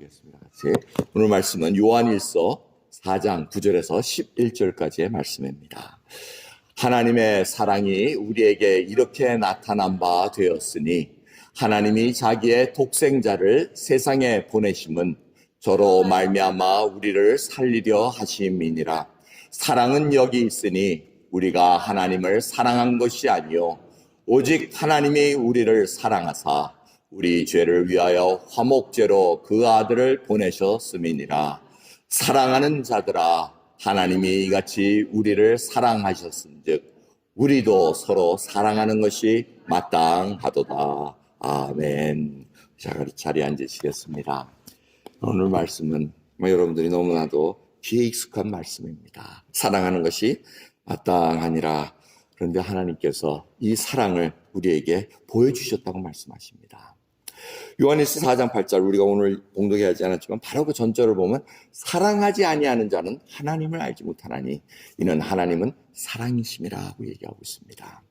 읽겠습니다. 같이. 오늘 말씀은 요한일서 4장 9절에서 11절까지의 말씀입니다. 하나님의 사랑이 우리에게 이렇게 나타난 바 되었으니 하나님이 자기의 독생자를 세상에 보내심은 저로 말미암아 우리를 살리려 하심이니라. 사랑은 여기 있으니 우리가 하나님을 사랑한 것이 아니요 오직 하나님이 우리를 사랑하사 우리 죄를 위하여 화목제로 그 아들을 보내셨음이니라. 사랑하는 자들아, 하나님이 이같이 우리를 사랑하셨은즉 우리도 서로 사랑하는 것이 마땅하도다. 아멘. 자리에 앉으시겠습니다. 오늘 말씀은 여러분들이 너무나도 귀에 익숙한 말씀입니다. 사랑하는 것이 마땅하니라. 그런데 하나님께서 이 사랑을 우리에게 보여주셨다고 말씀하십니다. 요한일서 4장 8절 우리가 오늘 봉독하지 않았지만 바로 그 전절을 보면 사랑하지 아니하는 자는 하나님을 알지 못하나니 이는 하나님은 사랑이심이라고 얘기하고 있습니다.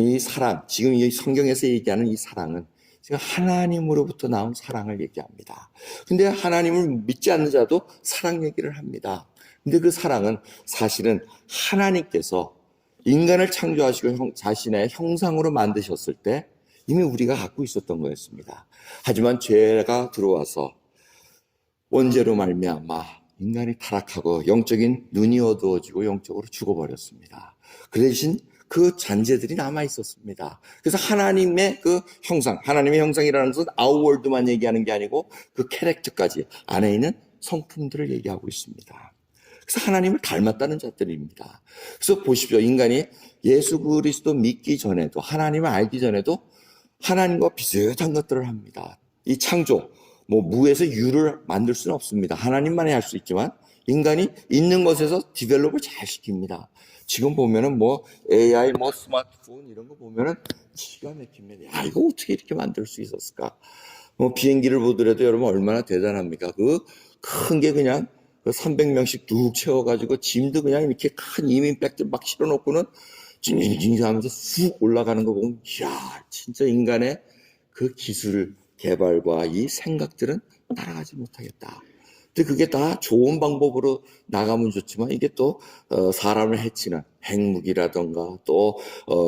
이 사랑, 지금 이 성경에서 얘기하는 이 사랑은 지금 하나님으로부터 나온 사랑을 얘기합니다. 근데 하나님을 믿지 않는 자도 사랑 얘기를 합니다. 근데 그 사랑은 사실은 하나님께서 인간을 창조하시고 자신의 형상으로 만드셨을 때 이미 우리가 갖고 있었던 거였습니다. 하지만 죄가 들어와서 원죄로 말미암아 인간이 타락하고 영적인 눈이 어두워지고 영적으로 죽어버렸습니다. 그 대신 그 잔재들이 남아 있었습니다. 그래서 하나님의 그 형상, 하나님의 형상이라는 것은 아웃월드만 얘기하는 게 아니고 그 캐릭터까지 안에 있는 성품들을 얘기하고 있습니다. 그래서 하나님을 닮았다는 자들입니다. 그래서 보십시오. 인간이 예수 그리스도 믿기 전에도 하나님을 알기 전에도 하나님과 비슷한 것들을 합니다. 이 창조, 무에서 유를 만들 수는 없습니다. 하나님만이 할 수 있지만 인간이 있는 것에서 디벨롭을 잘 시킵니다. 지금 보면은 AI, 스마트폰 이런 거 보면은 기가 막힙니다. 야, 이거 어떻게 이렇게 만들 수 있었을까? 비행기를 보더라도 여러분 얼마나 대단합니까? 그 큰 게 그냥 300명씩 뚝 채워가지고 짐도 그냥 이렇게 큰 이민백들 막 실어놓고는 징징징 하면서 쑥 올라가는 거 보면 이야, 진짜 인간의 그 기술 개발과 이 생각들은 따라가지 못하겠다. 근데 그게 다 좋은 방법으로 나가면 좋지만 이게 또 사람을 해치는 핵무기라던가 또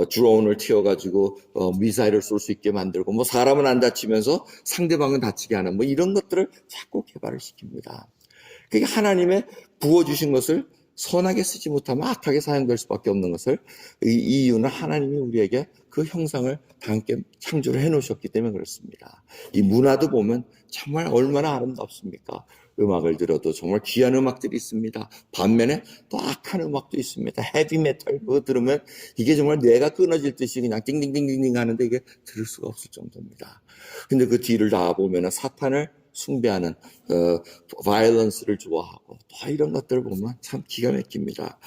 드론을 튀어가지고 미사일을 쏠 수 있게 만들고 사람은 안 다치면서 상대방은 다치게 하는 이런 것들을 자꾸 개발을 시킵니다. 그게 하나님의 부어주신 것을 선하게 쓰지 못하면 악하게 사용될 수밖에 없는 것을 이 이유는 하나님이 우리에게 그 형상을 다 함께 창조를 해놓으셨기 때문에 그렇습니다. 이 문화도 보면 정말 얼마나 아름답습니까? 음악을 들어도 정말 귀한 음악들이 있습니다. 반면에 또 악한 음악도 있습니다. 헤비메탈 그거 들으면 이게 정말 뇌가 끊어질 듯이 그냥 띵띵띵띵띵 하는데 이게 들을 수가 없을 정도입니다. 근데 그 뒤를 다 보면 사탄을 숭배하는 바이올런스를 좋아하고 또 이런 것들을 보면 참 기가 막힙니다.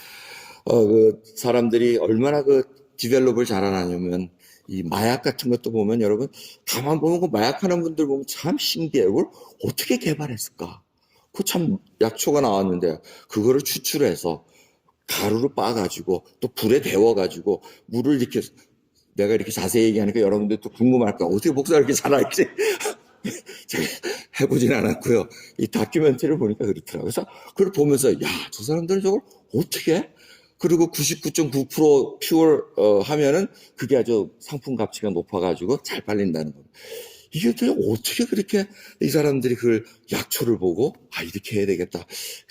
그 사람들이 얼마나 그 디벨롭을 잘하냐면 이 마약 같은 것도 보면 여러분 가만 보면 그 마약하는 분들 보면 참 신기해요. 그걸 어떻게 개발했을까? 그 참 약초가 나왔는데 그거를 추출해서 가루로 빻아가지고 또 불에 데워가지고 물을 이렇게 내가 이렇게 자세히 얘기하니까 여러분들 또 궁금할 거야. 어떻게 목사가 이렇게 잘 알지? 제가 해보진 않았고요. 이 다큐멘터리를 보니까 그렇더라고요. 그래서 그걸 보면서 야, 저 사람들은 저걸 어떻게? 그리고 99.9% 퓨어 하면은 그게 아주 상품 가치가 높아가지고 잘 팔린다는 겁니다. 이게 어떻게 그렇게 이 사람들이 그 약초를 보고 이렇게 해야 되겠다.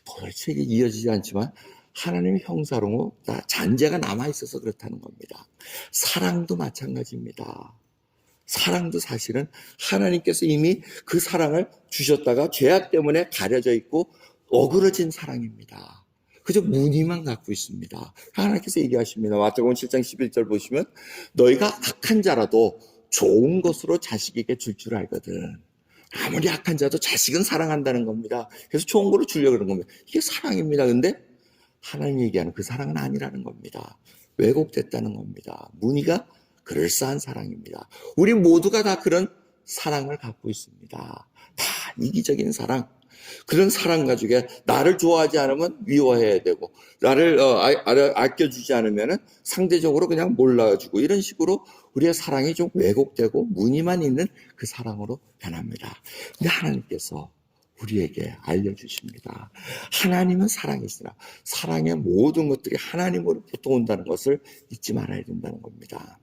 도대체 이게 이어지지 않지만 하나님의 형사로 잔재가 남아있어서 그렇다는 겁니다. 사랑도 마찬가지입니다. 사랑도 사실은 하나님께서 이미 그 사랑을 주셨다가 죄악 때문에 가려져 있고 어그러진 사랑입니다. 그저 무늬만 갖고 있습니다. 하나님께서 얘기하십니다. 마태복음 7장 11절 보시면 너희가 악한 자라도 좋은 것으로 자식에게 줄 알거든. 아무리 악한 자도 자식은 사랑한다는 겁니다. 그래서 좋은 거로 주려고 그러는 겁니다. 이게 사랑입니다. 근데 하나님 얘기하는 그 사랑은 아니라는 겁니다. 왜곡됐다는 겁니다. 무늬가 그럴싸한 사랑입니다. 우리 모두가 다 그런 사랑을 갖고 있습니다. 다 이기적인 사랑. 그런 사랑 가지고 나를 좋아하지 않으면 미워해야 되고 나를 아껴주지 않으면 상대적으로 그냥 몰라주고 이런 식으로 우리의 사랑이 좀 왜곡되고 무늬만 있는 그 사랑으로 변합니다. 근데 하나님께서 우리에게 알려주십니다. 하나님은 사랑이시라. 사랑의 모든 것들이 하나님으로부터 온다는 것을 잊지 말아야 된다는 겁니다.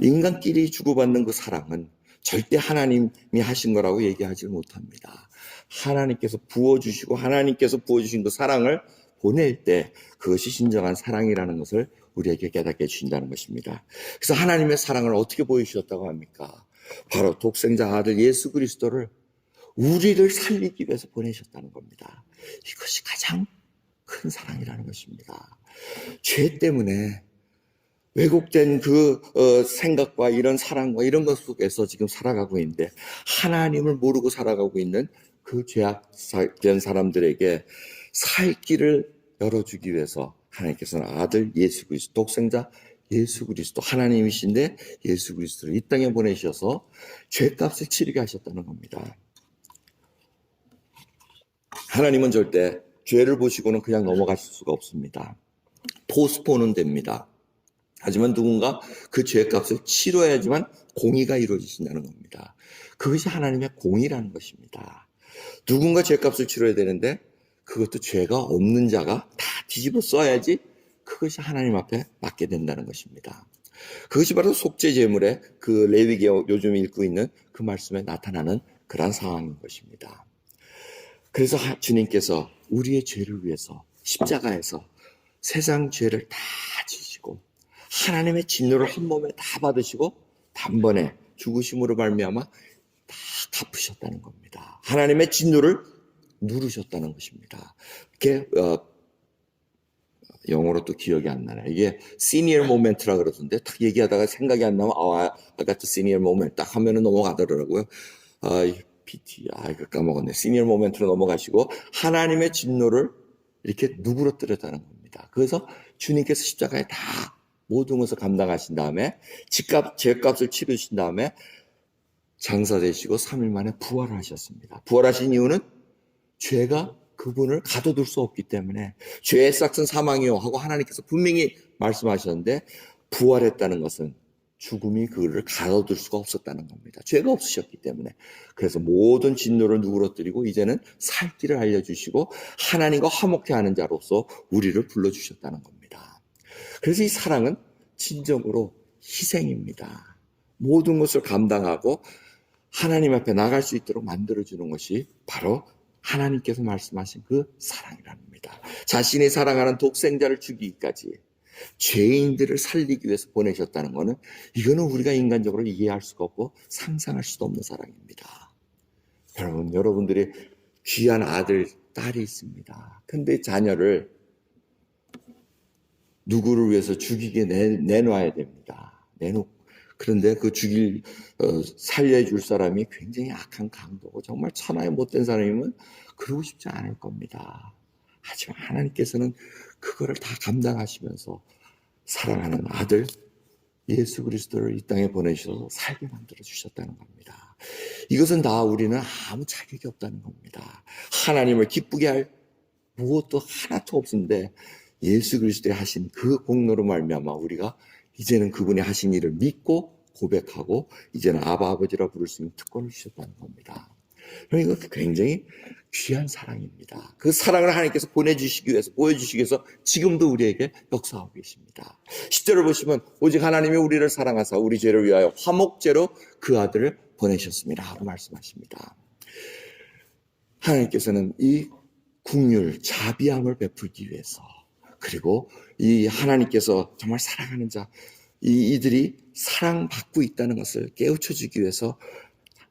인간끼리 주고받는 그 사랑은 절대 하나님이 하신 거라고 얘기하지 못합니다. 하나님께서 부어주시고 하나님께서 부어주신 그 사랑을 보낼 때 그것이 진정한 사랑이라는 것을 우리에게 깨닫게 해주신다는 것입니다. 그래서 하나님의 사랑을 어떻게 보여주셨다고 합니까? 바로 독생자 아들 예수 그리스도를 우리를 살리기 위해서 보내셨다는 겁니다. 이것이 가장 큰 사랑이라는 것입니다. 죄 때문에 왜곡된 그 생각과 이런 사랑과 이런 것 속에서 지금 살아가고 있는데 하나님을 모르고 살아가고 있는 그 죄악된 사람들에게 살 길을 열어주기 위해서 하나님께서는 아들 예수 그리스도, 독생자 예수 그리스도, 하나님이신데 예수 그리스도를 이 땅에 보내셔서 죄값을 치르게 하셨다는 겁니다. 하나님은 절대 죄를 보시고는 그냥 넘어가실 수가 없습니다. 포스포는 됩니다. 하지만 누군가 그 죄값을 치러야지만 공의가 이루어지신다는 겁니다. 그것이 하나님의 공의라는 것입니다. 누군가 죄값을 치러야 되는데 그것도 죄가 없는 자가 다 뒤집어 써야지 그것이 하나님 앞에 맞게 된다는 것입니다. 그것이 바로 속죄제물의 그 레위기 요즘 읽고 있는 그 말씀에 나타나는 그러한 상황인 것입니다. 그래서 주님께서 우리의 죄를 위해서 십자가에서 세상 죄를 다 지시고 하나님의 진노를 한 몸에 다 받으시고 단번에 죽으심으로 말미암아 다 갚으셨다는 겁니다. 하나님의 진노를 누르셨다는 것입니다. 이게 영어로 또 기억이 안 나네. 이게 시니어 모멘트라 그러던데 딱 얘기하다가 생각이 안 나면 아까 또 시니어 모멘트 딱 하면은 넘어가더라고요. PT 이거 까먹었네. 시니어 모멘트로 넘어가시고 하나님의 진노를 이렇게 누그러뜨렸다는 겁니다. 그래서 주님께서 십자가에 다 모든 것을 감당하신 다음에 죄값을 치르신 다음에 장사되시고 3일 만에 부활을 하셨습니다. 부활하신 이유는 죄가 그분을 가둬둘 수 없기 때문에 죄의 싹은 사망이요 하고 하나님께서 분명히 말씀하셨는데 부활했다는 것은 죽음이 그를 가둬둘 수가 없었다는 겁니다. 죄가 없으셨기 때문에. 그래서 모든 진노를 누그러뜨리고 이제는 살 길을 알려주시고 하나님과 화목케 하는 자로서 우리를 불러주셨다는 겁니다. 그래서 이 사랑은 진정으로 희생입니다. 모든 것을 감당하고 하나님 앞에 나갈 수 있도록 만들어주는 것이 바로 하나님께서 말씀하신 그 사랑이라는 겁니다. 자신이 사랑하는 독생자를 죽이기까지 죄인들을 살리기 위해서 보내셨다는 것은 이거는 우리가 인간적으로 이해할 수가 없고 상상할 수도 없는 사랑입니다. 여러분들이 귀한 아들, 딸이 있습니다. 근데 자녀를 누구를 위해서 죽이게 내놔야 됩니다. 그런데 그 살려줄 사람이 굉장히 악한 강도고 정말 천하에 못된 사람이면 그러고 싶지 않을 겁니다. 하지만 하나님께서는 그거를 다 감당하시면서 사랑하는 아들 예수 그리스도를 이 땅에 보내셔서 살게 만들어 주셨다는 겁니다. 이것은 다 우리는 아무 자격이 없다는 겁니다. 하나님을 기쁘게 할 무엇도 하나도 없는데 예수 그리스도의 하신 그 공로로 말미암아 우리가 이제는 그분이 하신 일을 믿고 고백하고 이제는 아버지라 부를 수 있는 특권을 주셨다는 겁니다. 그러니까 굉장히 귀한 사랑입니다. 그 사랑을 하나님께서 보내주시기 위해서 보여주시기 위해서 지금도 우리에게 역사하고 계십니다. 10절을 보시면 오직 하나님이 우리를 사랑하사 우리 죄를 위하여 화목제로 그 아들을 보내셨습니다 하고 말씀하십니다. 하나님께서는 이 긍휼 자비함을 베풀기 위해서 그리고 이 하나님께서 정말 사랑하는 자 이들이 사랑받고 있다는 것을 깨우쳐주기 위해서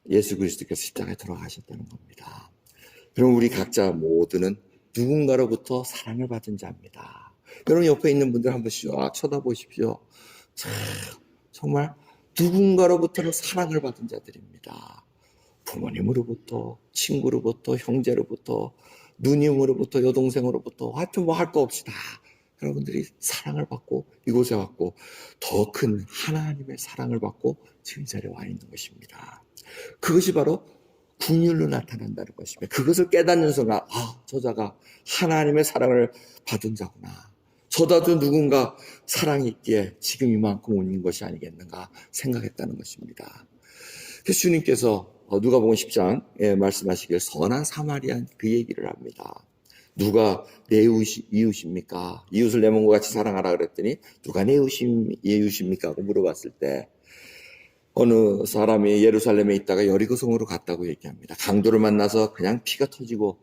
예수 그리스도께서 십자가에 들어가셨다는 겁니다. 그럼 우리 각자 모두는 누군가로부터 사랑을 받은 자입니다. 여러분 옆에 있는 분들 한 번씩 쳐다보십시오. 정말 누군가로부터는 사랑을 받은 자들입니다. 부모님으로부터, 친구로부터, 형제로부터, 누님으로부터, 여동생으로부터 하여튼 뭐 할 거 없이 다 여러분들이 사랑을 받고 이곳에 왔고 더 큰 하나님의 사랑을 받고 지금 이 자리에 와 있는 것입니다. 그것이 바로 긍휼로 나타난다는 것입니다. 그것을 깨닫는 순간 저자가 하나님의 사랑을 받은 자구나. 저다도 누군가 사랑이 있기에 지금 이만큼 온 것이 아니겠는가 생각했다는 것입니다. 그래서 주님께서 누가복음 10장에 말씀하시길 선한 사마리안 그 얘기를 합니다. 누가 내 이웃입니까? 이웃을 내 몸과 같이 사랑하라 그랬더니 누가 내 이웃입니까? 하고 물어봤을 때 어느 사람이 예루살렘에 있다가 여리고성으로 갔다고 얘기합니다. 강도를 만나서 그냥 피가 터지고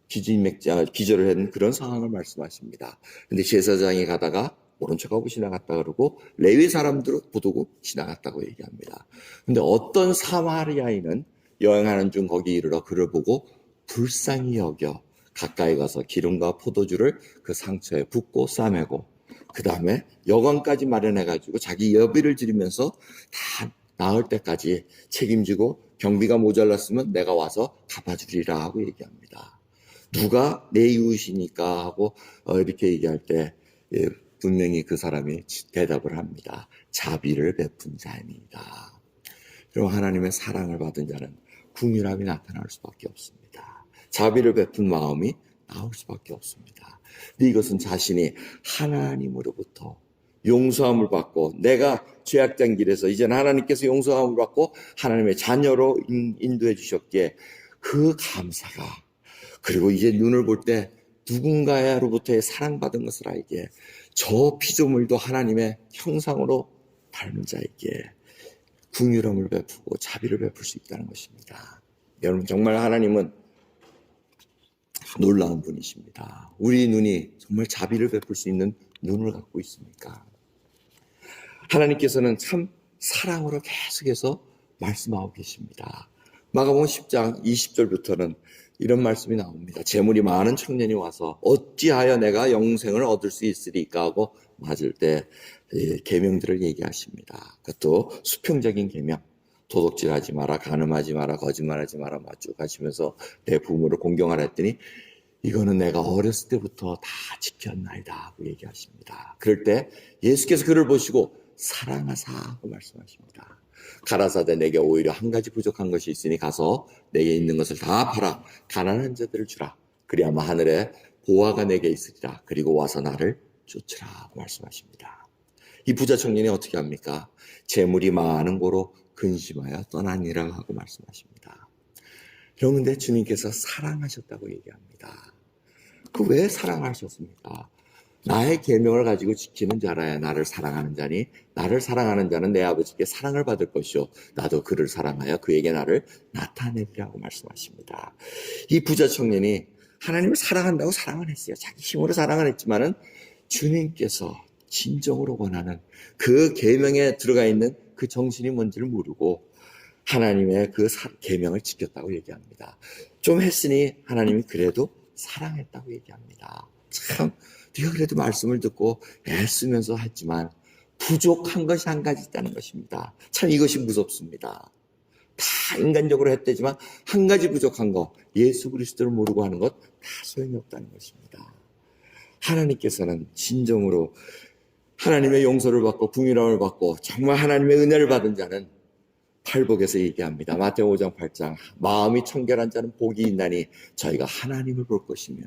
기절을 했는 그런 상황을 말씀하십니다. 근데 제사장이 가다가 모른 척하고 지나갔다 그러고 레위 사람들을 보고 지나갔다고 얘기합니다. 근데 어떤 사마리아인은 여행하는 중 거기 이르러 그를 보고 불쌍히 여겨 가까이 가서 기름과 포도주를 그 상처에 붓고 싸매고 그 다음에 여관까지 마련해가지고 자기 여비를 지르면서 다 나을 때까지 책임지고 경비가 모자랐으면 내가 와서 갚아주리라 하고 얘기합니다. 누가 내 이웃이니까 하고 이렇게 얘기할 때 분명히 그 사람이 대답을 합니다. 자비를 베푼 자입니다. 그럼 하나님의 사랑을 받은 자는 긍휼함이 나타날 수밖에 없습니다. 자비를 베푼 마음이 나올 수밖에 없습니다. 근데 이것은 자신이 하나님으로부터 용서함을 받고 내가 죄악된 길에서 이제는 하나님께서 용서함을 받고 하나님의 자녀로 인도해 주셨기에 그 감사가 그리고 이제 눈을 볼 때 누군가로부터의 사랑받은 것을 알기에 저 피조물도 하나님의 형상으로 닮은 자에게 긍휼함을 베푸고 자비를 베풀 수 있다는 것입니다. 여러분 정말 하나님은 놀라운 분이십니다. 우리 눈이 정말 자비를 베풀 수 있는 눈을 갖고 있습니까? 하나님께서는 참 사랑으로 계속해서 말씀하고 계십니다. 마가복음 10장 20절부터는 이런 말씀이 나옵니다. 재물이 많은 청년이 와서 어찌하여 내가 영생을 얻을 수 있으리까 하고 맞을 때 계명들을 얘기하십니다. 그것도 수평적인 계명. 도둑질하지 마라, 간음하지 마라, 거짓말하지 마라, 쭉 하시면서 내 부모를 공경하라 했더니 이거는 내가 어렸을 때부터 다 지켰나이다 하고 얘기하십니다. 그럴 때 예수께서 그를 보시고 사랑하사 하고 말씀하십니다. 가라사대 내게 오히려 한 가지 부족한 것이 있으니 가서 내게 있는 것을 다 팔아 가난한 자들을 주라. 그리하면 하늘에 보화가 내게 있으리라. 그리고 와서 나를 쫓으라 하고 말씀하십니다. 이 부자 청년이 어떻게 합니까? 재물이 많은 고로 근심하여 떠나니라 하고 말씀하십니다. 그런데 주님께서 사랑하셨다고 얘기합니다. 그 왜 사랑하셨습니까? 나의 계명을 가지고 지키는 자라야 나를 사랑하는 자니 나를 사랑하는 자는 내 아버지께 사랑을 받을 것이요 나도 그를 사랑하여 그에게 나를 나타내리라고 말씀하십니다. 이 부자 청년이 하나님을 사랑한다고 사랑을 했어요. 자기 힘으로 사랑을 했지만은 주님께서 진정으로 원하는 그 계명에 들어가 있는 그 정신이 뭔지를 모르고 하나님의 그 계명을 지켰다고 얘기합니다. 좀 했으니 하나님이 그래도 사랑했다고 얘기합니다. 참 네가 그래도 말씀을 듣고 애쓰면서 했지만 부족한 것이 한 가지 있다는 것입니다. 참 이것이 무섭습니다. 다 인간적으로 했대지만 한 가지 부족한 거 예수 그리스도를 모르고 하는 것 다 소용이 없다는 것입니다. 하나님께서는 진정으로 하나님의 용서를 받고 긍휼함을 받고 정말 하나님의 은혜를 받은 자는 팔복에서 얘기합니다. 마태오 5장 8장 마음이 청결한 자는 복이 있나니 저희가 하나님을 볼 것이며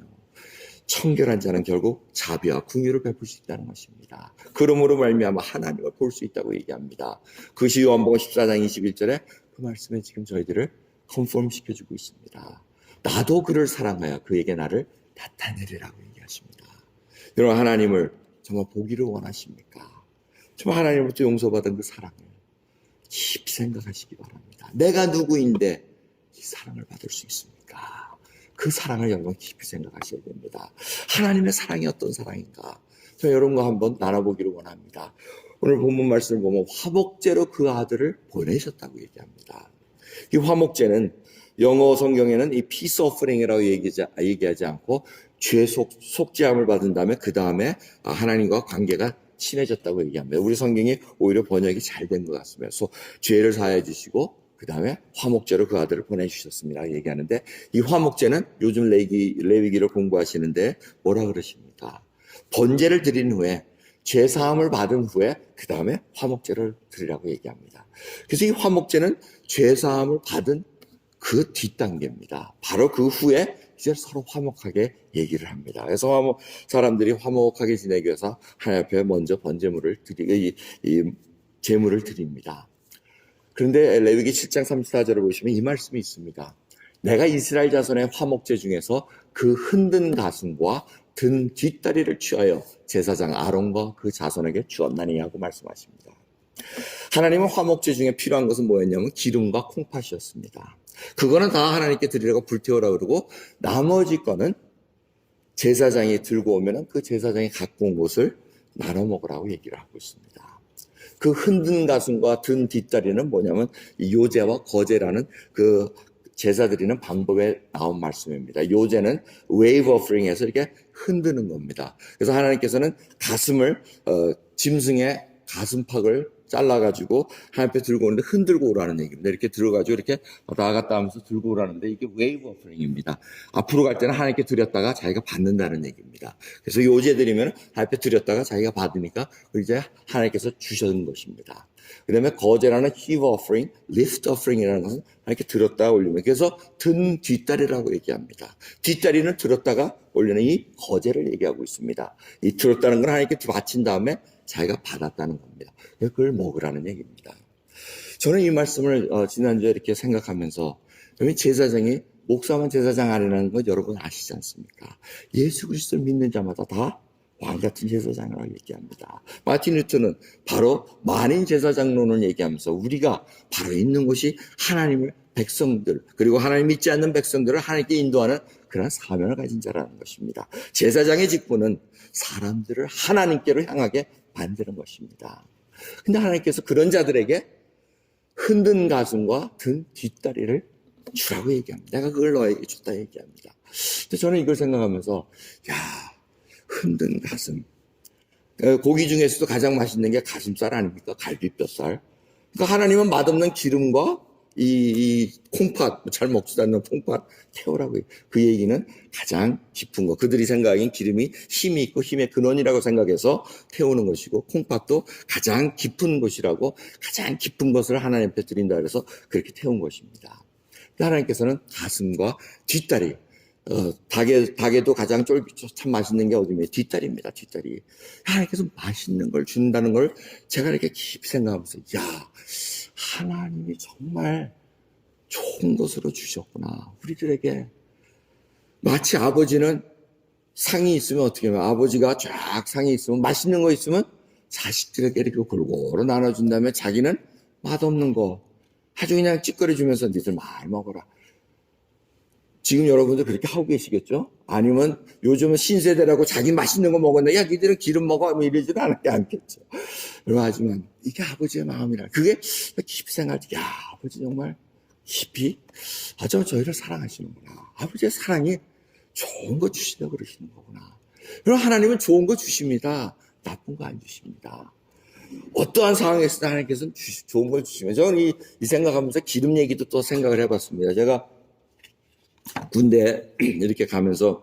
청결한 자는 결국 자비와 긍휼을 베풀 수 있다는 것입니다. 그러므로 말미암아 하나님을 볼 수 있다고 얘기합니다. 그것이 요한복음 14장 21절에 그 말씀에 지금 저희들을 컨펌 시켜주고 있습니다. 나도 그를 사랑하여 그에게 나를 나타내리라고 얘기하십니다. 여러분 하나님을 정말 보기를 원하십니까? 정말 하나님으로부터 용서받은 그 사랑을 깊이 생각하시기 바랍니다. 내가 누구인데 이 사랑을 받을 수 있습니까? 그 사랑을 여러분 깊이 생각하셔야 됩니다. 하나님의 사랑이 어떤 사랑인가? 저 여러분과 한번 나눠보기를 원합니다. 오늘 본문 말씀을 보면 화목제로 그 아들을 보내셨다고 얘기합니다. 이 화목제는 영어 성경에는 이 peace offering이라고 얘기하지 않고 죄 속죄함을 받은 다음에 그 다음에 하나님과 관계가 친해졌다고 얘기합니다. 우리 성경이 오히려 번역이 잘 된 것 같습니다. 그래서 죄를 사해 주시고 그 다음에 화목제로 그 아들을 보내주셨습니다. 얘기하는데 이 화목제는 요즘 레위기를 공부하시는데 뭐라 그러십니까? 번제를 드린 후에 죄사함을 받은 후에 그 다음에 화목제를 드리라고 얘기합니다. 그래서 이 화목제는 죄사함을 받은 그 뒷단계입니다. 바로 그 후에 이제 서로 화목하게 얘기를 합니다. 그래서 사람들이 화목하게 지내기 위해서 하나님 앞에 먼저 번제물을 이 제물을 드립니다. 그런데 레위기 7장 34절을 보시면 이 말씀이 있습니다. 내가 이스라엘 자손의 화목제 중에서 그 흔든 가슴과 든 뒷다리를 취하여 제사장 아론과 그 자손에게 주었나니 하고 말씀하십니다. 하나님은 화목제 중에 필요한 것은 뭐였냐면 기름과 콩팥이었습니다. 그거는 다 하나님께 드리라고 불태우라 그러고 나머지 거는 제사장이 들고 오면 그 제사장이 갖고 온 것을 나눠 먹으라고 얘기를 하고 있습니다. 그 흔든 가슴과 든 뒷다리는 뭐냐면 요제와 거제라는 그 제사 드리는 방법에 나온 말씀입니다. 요제는 wave offering에서 이렇게 흔드는 겁니다. 그래서 하나님께서는 가슴을 짐승의 가슴팍을 잘라가지고 하나님 앞에 들고 오는데 흔들고 오라는 얘기입니다. 이렇게 들어가지고 이렇게 왔다 갔다 하면서 들고 오라는데 이게 wave offering입니다. 앞으로 갈 때는 하나님께 드렸다가 자기가 받는다는 얘기입니다. 그래서 요제 드리면 하나님 앞에 드렸다가 자기가 받으니까 이제 하나님께서 주시는 것입니다. 그 다음에 거제라는 heave offering, lift offering이라는 것은 이렇게 들었다가 올리면 그래서 든 뒷다리라고 얘기합니다. 뒷다리는 들었다가 올리는 이 거제를 얘기하고 있습니다. 이 들었다는 건 하나님께 바친 다음에 자기가 받았다는 겁니다. 그걸 먹으라는 얘기입니다. 저는 이 말씀을 지난주에 이렇게 생각하면서 제사장이 목사만 제사장 아니라는 거 여러분 아시지 않습니까? 예수 그리스도를 믿는 자마다 다 왕같은 제사장이라고 얘기합니다. 마틴 루터는 바로 만인 제사장론을 얘기하면서 우리가 바로 있는 곳이 하나님을 백성들 그리고 하나님 믿지 않는 백성들을 하나님께 인도하는 그런 사명을 가진 자라는 것입니다. 제사장의 직분은 사람들을 하나님께로 향하게 만드는 것입니다. 근데 하나님께서 그런 자들에게 흔든 가슴과 든 뒷다리를 주라고 얘기합니다. 내가 그걸 너에게 줬다 얘기합니다. 근데 저는 이걸 생각하면서 흔든 가슴. 고기 중에서도 가장 맛있는 게 가슴살 아닙니까? 갈비뼈살. 그러니까 하나님은 맛없는 기름과 이 콩팥, 잘 먹지도 않는 콩팥 태우라고 해요. 그 얘기는 가장 깊은 거. 그들이 생각하기엔 기름이 힘이 있고 힘의 근원이라고 생각해서 태우는 것이고 콩팥도 가장 깊은 것이라고 가장 깊은 것을 하나님 앞에 드린다 그래서 그렇게 태운 것입니다. 하나님께서는 가슴과 뒷다리, 닭에도 가장 참 맛있는 게 어디면 뒷다리입니다. 뒷다리. 하나님께서 맛있는 걸 준다는 걸 제가 이렇게 깊이 생각하면서 하나님이 정말 좋은 것으로 주셨구나. 우리들에게 마치 아버지는 상이 있으면 어떻게 하면 아버지가 쫙 상이 있으면 맛있는 거 있으면 자식들에게 이렇게 골고루 나눠준 다음에 자기는 맛없는 거 아주 그냥 찌꺼리 주면서 니들 많이 먹어라. 지금 여러분들 그렇게 하고 계시겠죠? 아니면 요즘은 신세대라고 자기 맛있는 거 먹었는데 야 니들은 기름 먹어 뭐 이러지도 않겠죠. 하지만 이게 아버지의 마음이라 그게 깊이 생각할 때 아버지 정말 깊이 저희를 사랑하시는구나. 아버지의 사랑이 좋은 거 주시려고 그러시는 거구나. 그럼 하나님은 좋은 거 주십니다. 나쁜 거 안 주십니다. 어떠한 상황에서도 하나님께서는 좋은 걸 주시면 저는 이 생각하면서 기름 얘기도 또 생각을 해봤습니다. 제가 군대 이렇게 가면서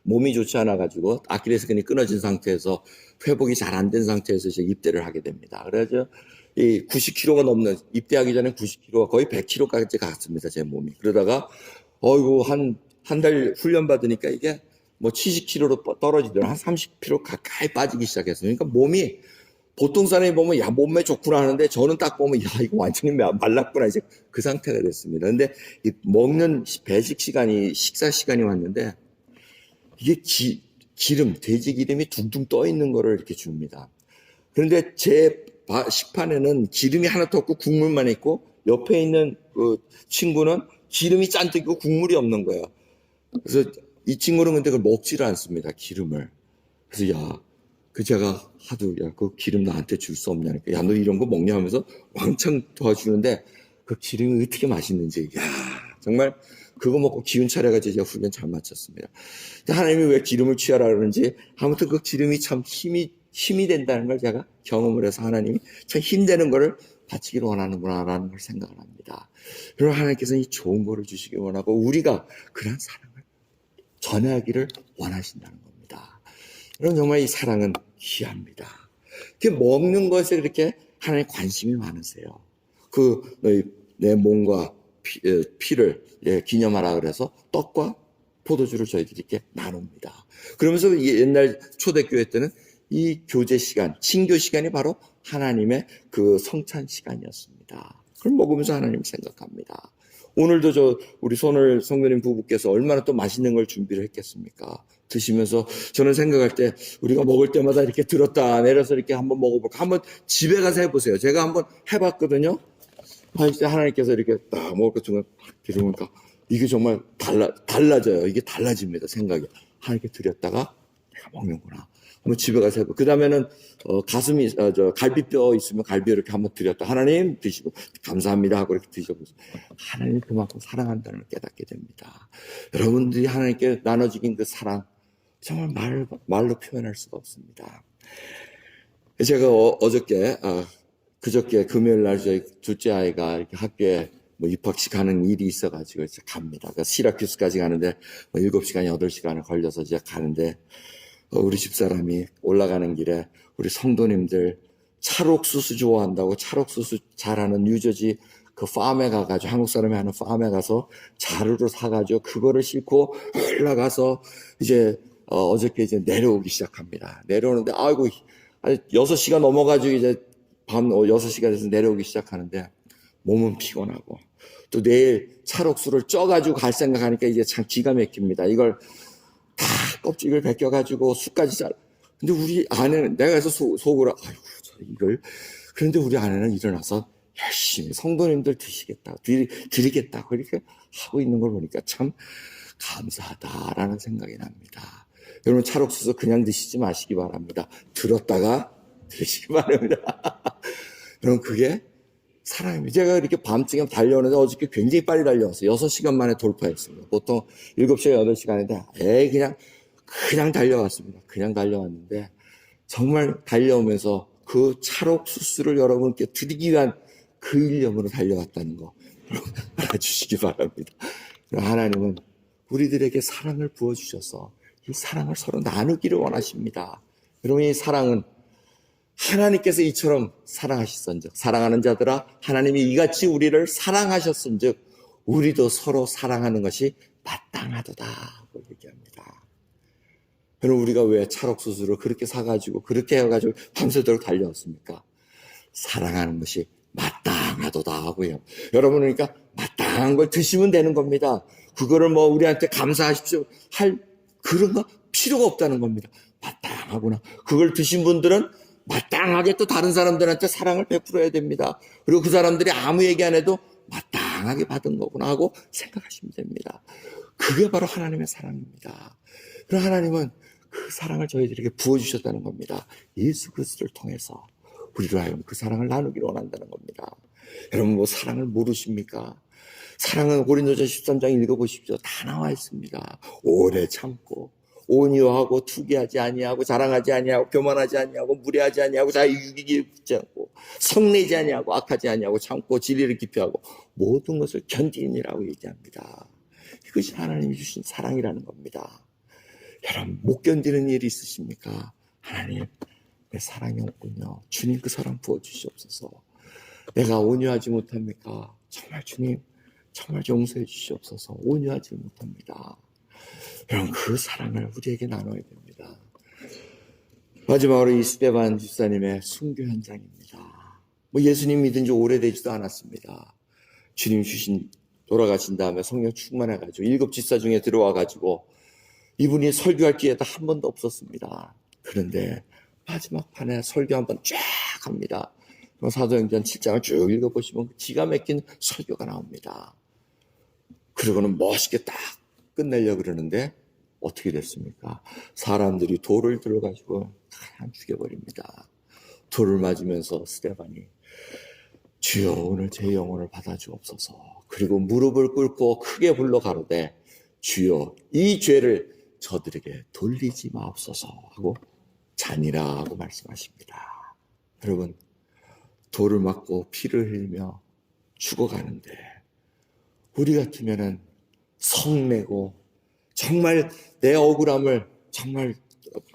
몸이 좋지 않아가지고 아킬레스건이 끊어진 상태에서 회복이 잘 안 된 상태에서 이제 입대를 하게 됩니다. 그래서 이 90kg가 넘는 입대하기 전에 90kg가 거의 100kg까지 갔습니다. 제 몸이. 그러다가 한 달 훈련 받으니까 이게 뭐 70kg로 떨어지더라. 한 30kg 가까이 빠지기 시작했어요. 그러니까 몸이 보통 사람이 보면 몸매 좋구나 하는데 저는 딱 보면 이거 완전히 말랐구나 이제 그 상태가 됐습니다. 근데 이 먹는 배식 시간이 식사 시간이 왔는데 이게 기름 돼지 기름이 둥둥 떠 있는 거를 이렇게 줍니다. 그런데 제 식판에는 기름이 하나도 없고 국물만 있고 옆에 있는 그 친구는 기름이 잔뜩 있고 국물이 없는 거예요. 그래서 이 친구는 근데 그걸 먹지를 않습니다. 기름을. 그래서 제가 하도 그 기름 나한테 줄 수 없냐니까 너 이런 거 먹냐 하면서 왕창 도와주는데 그 기름이 어떻게 맛있는지 정말 그거 먹고 기운 차려가지고 제가 훈련 잘 마쳤습니다. 하나님이 왜 기름을 취하라 그러는지 아무튼 그 기름이 참 힘이 된다는 걸 제가 경험을 해서 하나님이 참 힘되는 거를 바치기를 원하는구나라는 걸 생각을 합니다. 그리고 하나님께서는 이 좋은 거를 주시기 원하고 우리가 그런 사랑을 전하기를 원하신다는 겁니다. 여러분 정말 이 사랑은 귀합니다. 먹는 것에 그렇게 하나님 관심이 많으세요. 내 몸과 피를 기념하라 그래서 떡과 포도주를 저희들이 이렇게 나눕니다. 그러면서 옛날 초대교회 때는 이 교제 시간, 친교 시간이 바로 하나님의 그 성찬 시간이었습니다. 그럼 먹으면서 하나님 생각합니다. 오늘도 우리 성도님 부부께서 얼마나 또 맛있는 걸 준비를 했겠습니까? 드시면서 저는 생각할 때 우리가 먹을 때마다 이렇게 들었다 내려서 이렇게 한번 먹어볼까? 한번 집에 가서 해보세요. 제가 한번 해봤거든요. 하나님께서 이렇게 딱 먹을 것 중에 들으니까 이게 정말 달라져요. 이게 달라집니다. 생각이. 하나님께 드렸다가 내가 먹는구나. 한번 집에 가서 해보. 그 다음에는 갈비뼈 있으면 갈비 이렇게 한번 드렸다. 하나님 드시고 감사합니다 하고 이렇게 드셔보세요. 하나님 그만큼 사랑한다는 걸 깨닫게 됩니다. 여러분들이 하나님께 나눠주긴 그 사랑 정말 말로 표현할 수가 없습니다. 제가 그저께 금요일 날 저희 둘째 아이가 이렇게 학교에 입학식 가는 일이 있어가지고 이제 갑니다. 그러니까 시라큐스까지 가는데 7시간, 8시간을 걸려서 이제 가는데 우리 집사람이 올라가는 길에 우리 성도님들 찰옥수수 좋아한다고 찰옥수수 잘하는 뉴저지 그 팜에 가가지고 한국 사람이 하는 팜에 가서 자루를 사가지고 그거를 싣고 올라가서 이제 어저께 이제 내려오기 시작합니다. 내려오는데 아이고 6시가 넘어가지고 이제 밤 6시가 돼서 내려오기 시작하는데 몸은 피곤하고 또 내일 찰옥수를 쪄가지고 갈 생각하니까 이제 참 기가 막힙니다. 이걸 다 껍질을 벗겨가지고 숯까지 근데 우리 아내는 내가 해서 속으로 아이고 이걸 그런데 우리 아내는 일어나서 열심히 성도님들 드리겠다 그렇게 하고 있는 걸 보니까 참 감사하다라는 생각이 납니다. 여러분 찰옥수수 그냥 드시지 마시기 바랍니다. 들었다가 드시기 바랍니다. 여러분 그게 사람입니다. 제가 이렇게 밤중에 달려오는데 어저께 굉장히 빨리 달려왔어요. 6시간 만에 돌파했습니다. 보통 7시간, 8시간인데 그냥 달려왔습니다. 그냥 달려왔는데 정말 달려오면서 그 찰옥수수를 여러분께 드리기 위한 그 일념으로 달려왔다는 거 알아주시기 바랍니다. 하나님은 우리들에게 사랑을 부어주셔서 이 사랑을 서로 나누기를 원하십니다. 여러분 이 사랑은 하나님께서 이처럼 사랑하셨은즉 사랑하는 자들아 하나님이 이같이 우리를 사랑하셨은즉 우리도 서로 사랑하는 것이 마땅하도다고 얘기합니다. 여러분 우리가 왜 찰옥수수를 그렇게 사가지고 그렇게 해가지고 밤새도록 달려왔습니까? 사랑하는 것이 마땅하도다 하고요. 여러분 그러니까 마땅한 걸 드시면 되는 겁니다. 그거를 우리한테 감사하십시오 할 그런 거 필요가 없다는 겁니다. 마땅하구나. 그걸 드신 분들은 마땅하게 또 다른 사람들한테 사랑을 베풀어야 됩니다. 그리고 그 사람들이 아무 얘기 안 해도 마땅하게 받은 거구나 하고 생각하시면 됩니다. 그게 바로 하나님의 사랑입니다. 그럼 하나님은 그 사랑을 저희들에게 부어주셨다는 겁니다. 예수 그리스도를 통해서 우리로 하여금 그 사랑을 나누기를 원한다는 겁니다. 여러분 사랑을 모르십니까? 사랑은 고린도전서 13장 읽어보십시오. 다 나와 있습니다. 오래 참고 온유하고 투기하지 아니하고 자랑하지 아니하고 교만하지 아니하고 무례하지 아니하고 자유이기를 붙지 않고 성내지 아니하고 악하지 아니하고 참고 진리를 기표하고 모든 것을 견디니라고 얘기합니다. 이것이 하나님이 주신 사랑이라는 겁니다. 여러분 못 견디는 일이 있으십니까? 하나님 내 사랑이 없군요. 주님 그 사랑 부어주시옵소서. 내가 온유하지 못합니까? 정말 주님 정말 용서해 주시옵소서. 온유하지 못합니다. 여러분 그 사랑을 우리에게 나눠야 됩니다. 마지막으로 이 스데반 집사님의 순교 현장입니다. 예수님 믿은 지 오래되지도 않았습니다. 주님 돌아가신 다음에 성령 충만해가지고 7 집사 중에 들어와가지고 이분이 설교할 기회가 한 번도 없었습니다. 그런데 마지막 판에 설교 한번 쫙 합니다. 사도행전 7장을 쭉 읽어보시면 기가 막힌 설교가 나옵니다. 그리고는 멋있게 딱 끝내려고 그러는데 어떻게 됐습니까? 사람들이 돌을 들어가지고 그냥 죽여버립니다. 돌을 맞으면서 스데반이 주여 오늘 제 영혼을 받아주옵소서. 그리고 무릎을 꿇고 크게 불러 가로되 주여 이 죄를 저들에게 돌리지 마옵소서 하고 잔이라 하고 말씀하십니다. 여러분 돌을 맞고 피를 흘리며 죽어가는데 우리 같으면은 성내고 정말 내 억울함을 정말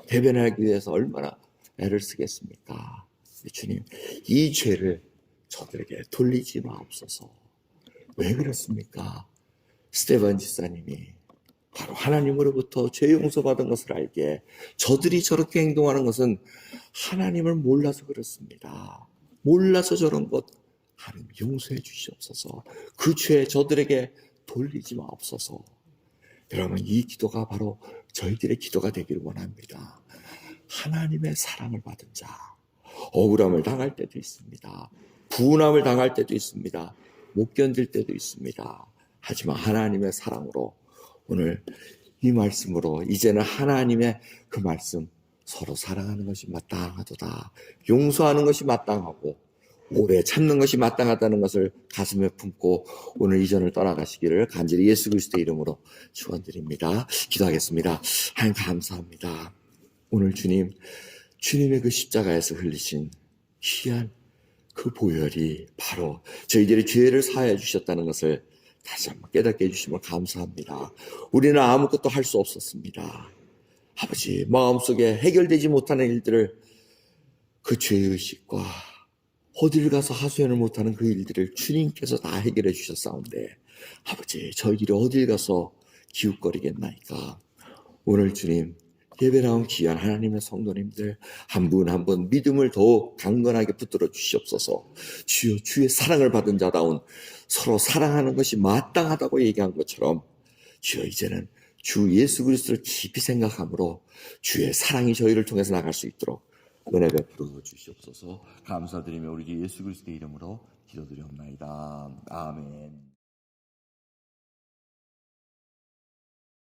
대변하기 위해서 얼마나 애를 쓰겠습니까? 주님 이 죄를 저들에게 돌리지 마옵소서. 왜 그렇습니까? 스데반 집사님이 바로 하나님으로부터 죄 용서받은 것을 알게 저들이 저렇게 행동하는 것은 하나님을 몰라서 그렇습니다. 몰라서 저런 것 하나님 용서해 주시옵소서. 그 죄 저들에게 돌리지 마옵소서. 여러분, 이 기도가 바로 저희들의 기도가 되기를 원합니다. 하나님의 사랑을 받은 자, 억울함을 당할 때도 있습니다. 분함을 당할 때도 있습니다. 못 견딜 때도 있습니다. 하지만 하나님의 사랑으로 오늘 이 말씀으로 이제는 하나님의 그 말씀, 서로 사랑하는 것이 마땅하도다, 용서하는 것이 마땅하고 오래 참는 것이 마땅하다는 것을 가슴에 품고 오늘 이전을 떠나가시기를 간절히 예수 그리스도의 이름으로 축원드립니다. 기도하겠습니다. 하나님 감사합니다. 오늘 주님의 그 십자가에서 흘리신 귀한 그 보혈이 바로 저희들의 죄를 사하여 주셨다는 것을 다시 한번 깨닫게 해주심을 감사합니다. 우리는 아무것도 할 수 없었습니다. 아버지, 마음속에 해결되지 못하는 일들을, 그 죄의식과 어딜 가서 하소연을 못하는 그 일들을 주님께서 다 해결해 주셨사온데 아버지, 저희들이 어딜 가서 기웃거리겠나이까. 오늘 주님, 예배 나온 귀한 하나님의 성도님들 한 분 한 분 믿음을 더욱 강건하게 붙들어 주시옵소서. 주여, 주의 사랑을 받은 자다운 서로 사랑하는 것이 마땅하다고 얘기한 것처럼 주여, 이제는 주 예수 그리스도를 깊이 생각함으로 주의 사랑이 저희를 통해서 나갈 수 있도록 은혜 베풀어 주시옵소서. 감사드리며 우리 주 예수 그리스도의 이름으로 기도드리옵나이다. 아멘.